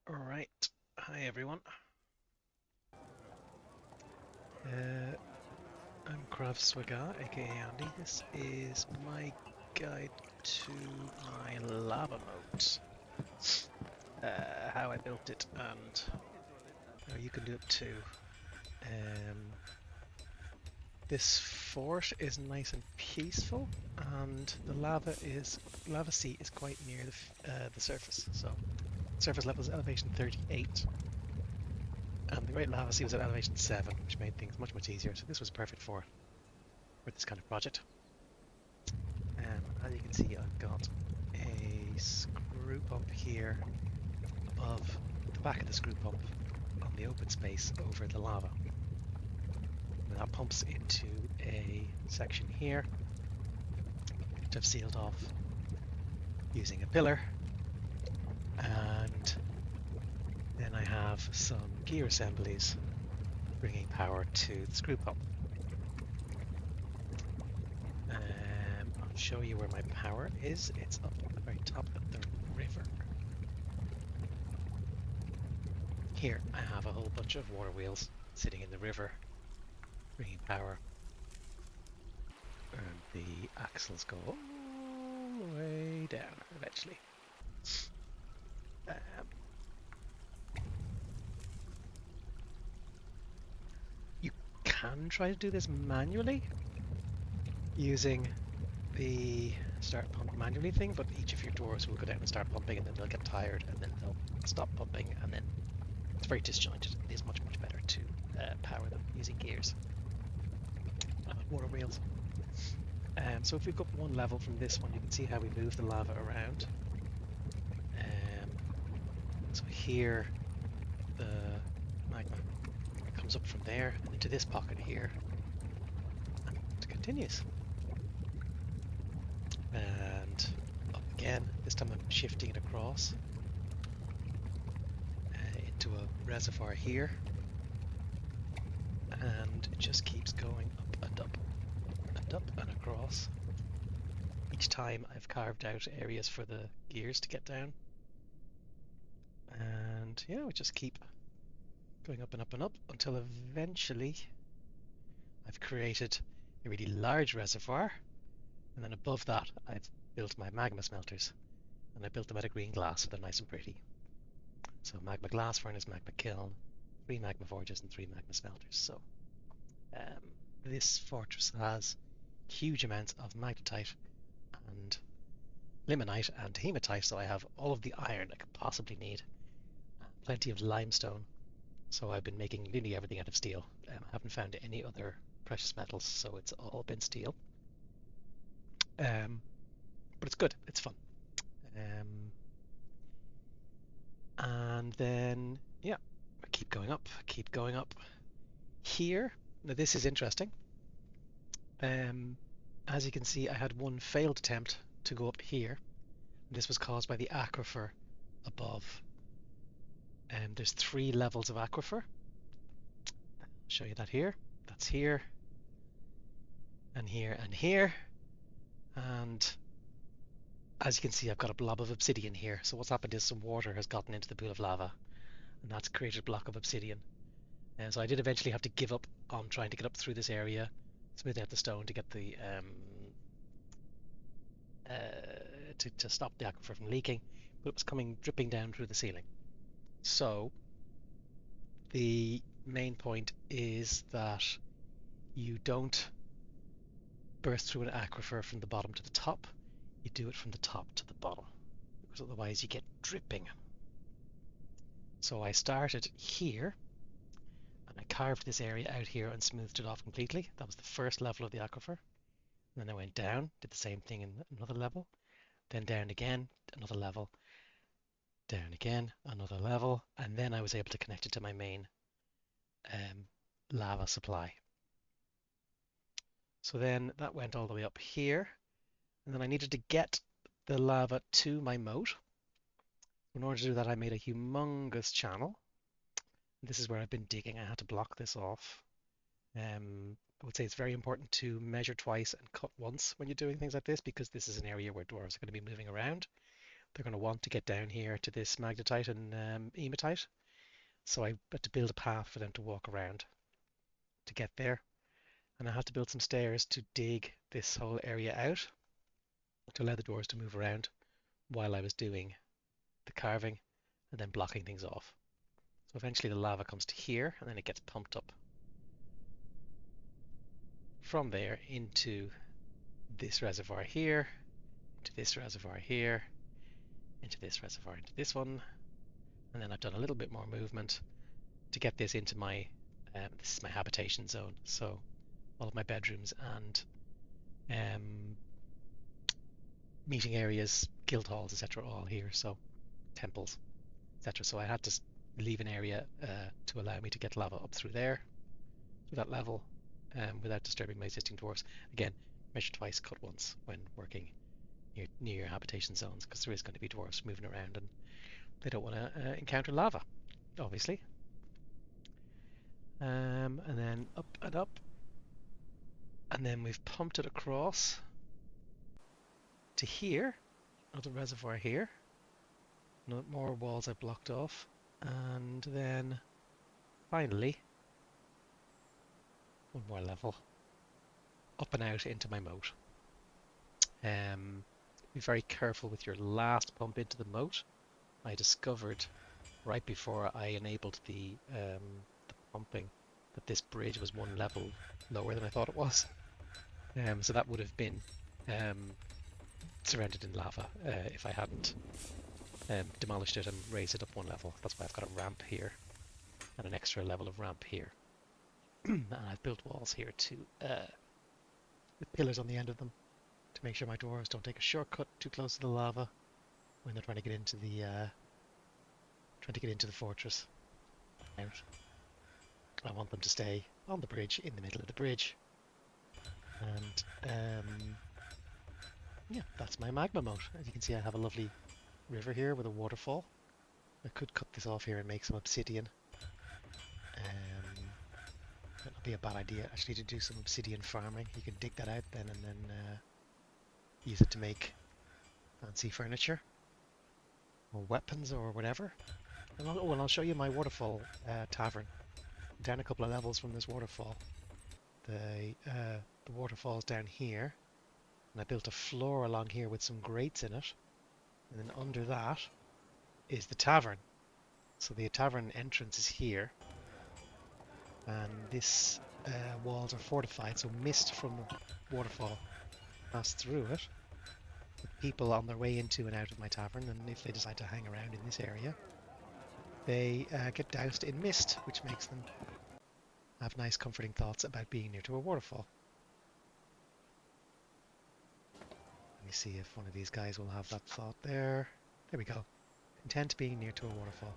Alright, hi everyone. Uh, I'm Kravswaga, aka Andy. This is my guide to my lava moat. How I built it and how you can do it too. Um, this fort is nice and peaceful, and the lava sea is quite near the surface. So surface level is elevation 38, and the Great Lava Sea was at elevation 7, which made things much easier. So this was perfect for this kind of project. As you can see, I've got a screw pump here above the back of the screw pump on the open space over the lava. And that pumps into a section here, which I've sealed off using a pillar. And then I have some gear assemblies bringing power to the screw pump. I'll show you where my power is. It's up at the very top of the river. Here I have a whole bunch of water wheels sitting in the river, bringing power, and the axles go all the way down eventually. Um, you can try to do this manually using the start pump manually thing, but each of your doors will go down and start pumping, and then they'll get tired, and then they'll stop pumping, and then it's very disjointed. It is much better to power them using gears, water wheels. So if we go up one level from this one, you can see how we move the lava around. So here, the magma comes up from there and into this pocket here, and it continues. And up again. This time I'm shifting it across into a reservoir here, and it just keeps going up and up and up and across. Each time I've carved out areas for the gears to get down. And yeah, we just keep going up and up and up until eventually I've created a really large reservoir, and then above that I've built my magma smelters, and I built them out of green glass so they're nice and pretty. So magma glass furnace, magma kiln, 3 magma forges and 3 magma smelters. So this fortress has huge amounts of magnetite and limonite and hematite, so I have all of the iron I could possibly need, plenty of limestone. So I've been making nearly everything out of steel. I haven't found any other precious metals, so it's all been steel. But it's good, it's fun. Um, and then, yeah, keep going up, keep going up. Here, now this is interesting. Um, as you can see, I had one failed attempt to go up here. This was caused by the aquifer above. There's 3 levels of aquifer. I'll show you that here. That's here, and here, and here. And as you can see, I've got a blob of obsidian here. So what's happened is some water has gotten into the pool of lava, and that's created a block of obsidian. And so I did eventually have to give up on trying to get up through this area, smooth out the stone to get the to stop the aquifer from leaking, but it was coming dripping down through the ceiling. So the main point is that you don't burst through an aquifer from the bottom to the top. You do it from the top to the bottom, because otherwise you get dripping. So I started here, and I carved this area out here and smoothed it off completely. That was the first level of the aquifer. And then I went down, did the same thing in another level, then down again, another level, down again, another level, and then I was able to connect it to my main lava supply. So then that went all the way up here, and then I needed to get the lava to my moat. In order to do that, I made a humongous channel. This is where I've been digging. I had to block this off. I would say it's very important to measure twice and cut once when you're doing things like this, because this is an area where dwarves are going to be moving around. they're going to want to get down here to this magnetite and hematite. So I had to build a path for them to walk around to get there. And I had to build some stairs to dig this whole area out to allow the doors to move around while I was doing the carving and then blocking things off. So eventually the lava comes to here and then it gets pumped up from there into this reservoir here, into this reservoir here, into this reservoir, into this one, and then I've done a little bit more movement to get this into my, this is my habitation zone. So all of my bedrooms and meeting areas, guild halls, etc., all here. So temples, etc. So I had to leave an area to allow me to get lava up through there, through that level, without disturbing my existing dwarfs. Again, measure twice, cut once when working near your habitation zones, because there is going to be dwarfs moving around and they don't want to encounter lava, obviously. And then up and up, and then we've pumped it across to here, another reservoir here. No more walls I blocked off, and then finally one more level up and out into my moat. Be very careful with your last pump into the moat. I discovered right before I enabled the pumping that this bridge was one level lower than I thought it was. So that would have been surrounded in lava if I hadn't demolished it and raised it up one level. That's why I've got a ramp here and an extra level of ramp here. And I've built walls here too, with pillars on the end of them to make sure my dwarves don't take a shortcut too close to the lava when they're trying to get into the fortress. I want them to stay on the bridge, in the middle of the bridge. And yeah, that's my magma moat. As you can see, I have a lovely river here with a waterfall. I could cut this off here and make some obsidian. That would be a bad idea actually to do some obsidian farming. You can dig that out then and then use it to make fancy furniture or weapons or whatever. And I'll show you my waterfall tavern. Down a couple of levels from this waterfall. The waterfall's down here, and I built a floor along here with some grates in it, and then under that is the tavern. So the tavern entrance is here, and this walls are fortified, so mist from the waterfall pass through it. With people on their way into and out of my tavern, and if they decide to hang around in this area, they get doused in mist, which makes them have nice comforting thoughts about being near to a waterfall. Let me see if one of these guys will have that thought there. There we go. Content being near to a waterfall.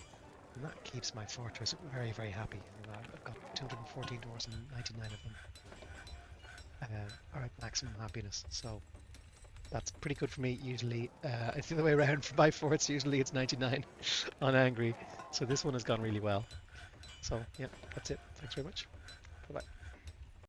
And that keeps my fortress very, very happy. I've got 214 doors and 99 of them are at maximum happiness. So that's pretty good for me. Usually, it's the other way around for my forts. Usually it's 99 on angry. So this one has gone really well. So yeah, that's it. Thanks very much. Bye-bye.